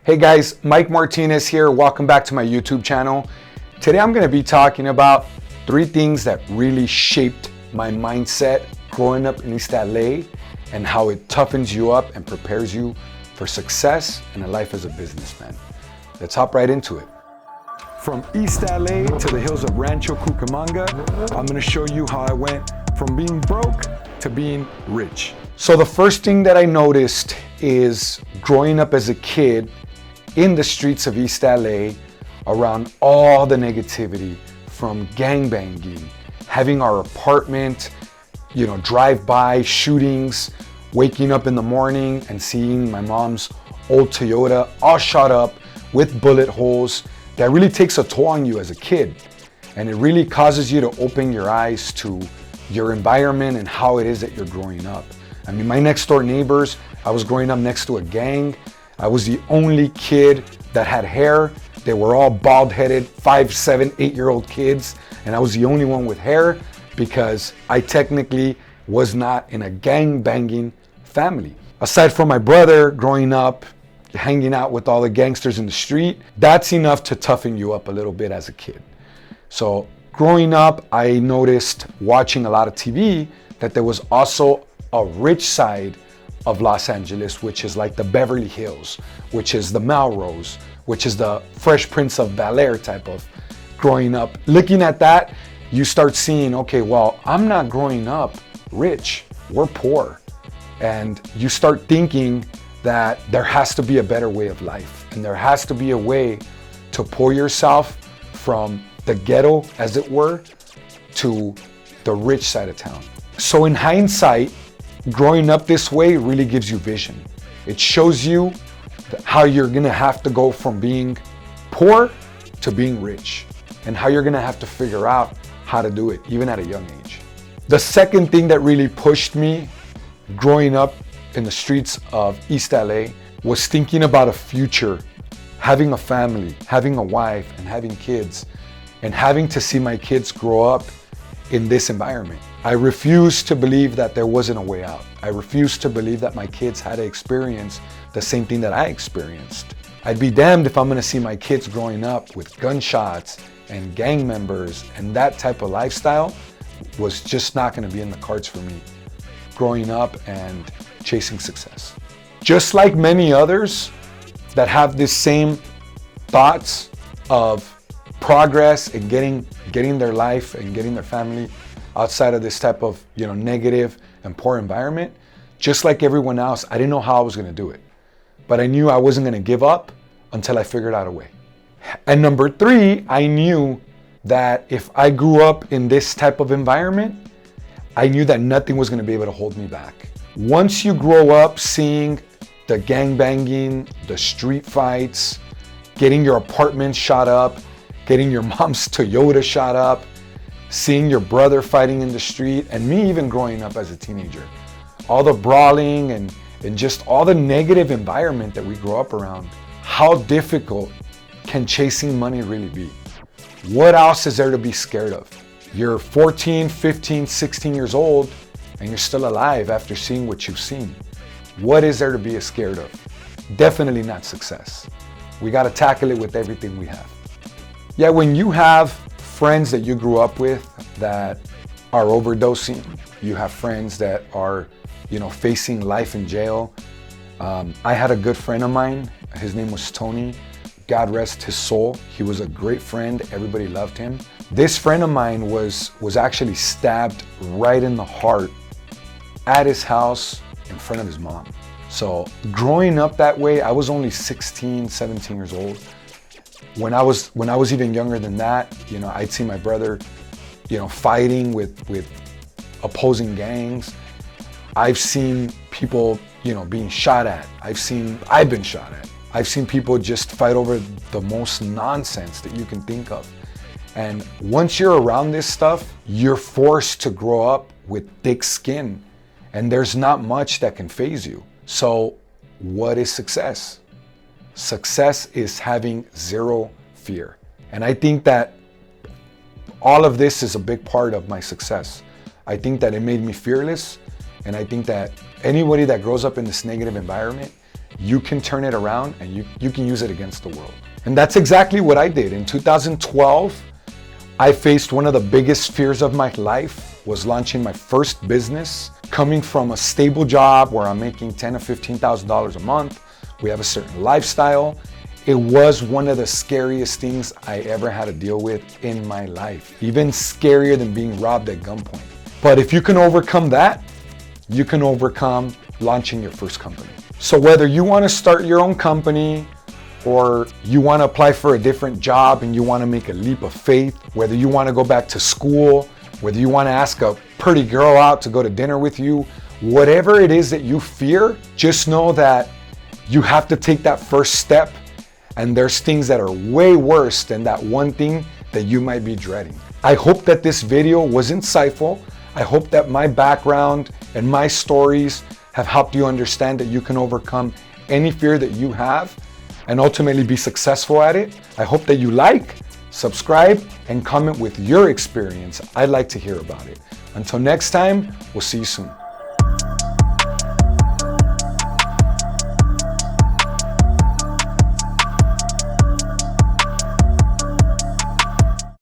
Hey guys, Mike Martinez here. Welcome back to my YouTube channel. Today I'm going to be talking about 3 things that really shaped my mindset growing up in East LA and how it toughens you up and prepares you for success and a life as a businessman. Let's hop right into it. From East LA to the hills of Rancho Cucamonga, I'm going to show you how I went from being broke to being rich. So the first thing that I noticed is growing up as a kid in the streets of East LA, around all the negativity from gangbanging, having our apartment, drive-by shootings, waking up in the morning and seeing my mom's old Toyota all shot up with bullet holes. That really takes a toll on you as a kid. And it really causes you to open your eyes to your environment and how it is that you're growing up. I mean, my next door neighbors, I was growing up next to a gang. I was the only kid that had hair. They were all bald-headed, 5, 7, 8-year-old kids. And I was the only one with hair because I technically was not in a gang-banging family. Aside from my brother growing up, hanging out with all the gangsters in the street, that's enough to toughen you up a little bit as a kid. So growing up, I noticed watching a lot of TV that there was also a rich side of Los Angeles, which is like the Beverly Hills, which is the Melrose, which is the Fresh Prince of Bel-Air type of growing up. Looking at that, you start seeing, okay, well, I'm not growing up rich, we're poor. And you start thinking that there has to be a better way of life. And there has to be a way to pull yourself from the ghetto, as it were, to the rich side of town. So in hindsight, growing up this way really gives you vision. It shows you how you're gonna have to go from being poor to being rich, and how you're gonna have to figure out how to do it, even at a young age. The second thing that really pushed me growing up in the streets of East LA was thinking about a future, having a family, having a wife, and having kids, and having to see my kids grow up in this environment. I refused to believe that there wasn't a way out. I refused to believe that my kids had to experience the same thing that I experienced. I'd be damned if I'm gonna see my kids growing up with gunshots and gang members, and that type of lifestyle was just not gonna be in the cards for me growing up and chasing success. Just like many others that have this same thoughts of progress and getting their life and getting their family outside of this type of negative and poor environment, just like everyone else, I didn't know how I was going to do it, but I knew I wasn't going to give up until I figured out a way. And number 3, I knew that if I grew up in this type of environment, I knew that nothing was going to be able to hold me back. Once you grow up seeing the gangbanging, the street fights, getting your apartment shot up, getting your mom's Toyota shot up, seeing your brother fighting in the street, and me even growing up as a teenager, all the brawling and just all the negative environment that we grow up around, how difficult can chasing money really be? What else is there to be scared of? You're 14, 15, 16 years old, and you're still alive after seeing what you've seen. What is there to be scared of? Definitely not success. We got to tackle it with everything we have. Yeah, when you have friends that you grew up with that are overdosing, you have friends that are, facing life in jail. I had a good friend of mine. His name was Tony. God rest his soul. He was a great friend. Everybody loved him. This friend of mine was actually stabbed right in the heart at his house in front of his mom. So growing up that way, I was only 16, 17 years old. When I was even younger than that, I'd see my brother, fighting with opposing gangs. I've seen people, being shot at. I've been shot at. I've seen people just fight over the most nonsense that you can think of. And once you're around this stuff, you're forced to grow up with thick skin, and there's not much that can faze you. So what is success? Success is having zero fear. And I think that all of this is a big part of my success. I think that it made me fearless. And I think that anybody that grows up in this negative environment, you can turn it around and you can use it against the world. And that's exactly what I did. In 2012, I faced one of the biggest fears of my life, was launching my first business, coming from a stable job where I'm making $10,000 or $15,000 a month. We have a certain lifestyle. It was one of the scariest things I ever had to deal with in my life, even scarier than being robbed at gunpoint. But if you can overcome that, you can overcome launching your first company. So whether you want to start your own company, or you want to apply for a different job and you want to make a leap of faith, whether you want to go back to school, whether you want to ask a pretty girl out to go to dinner with you, whatever it is that you fear, just know that you have to take that first step, and there's things that are way worse than that one thing that you might be dreading. I hope that this video was insightful. I hope that my background and my stories have helped you understand that you can overcome any fear that you have and ultimately be successful at it. I hope that you like, subscribe, and comment with your experience. I'd like to hear about it. Until next time, we'll see you soon.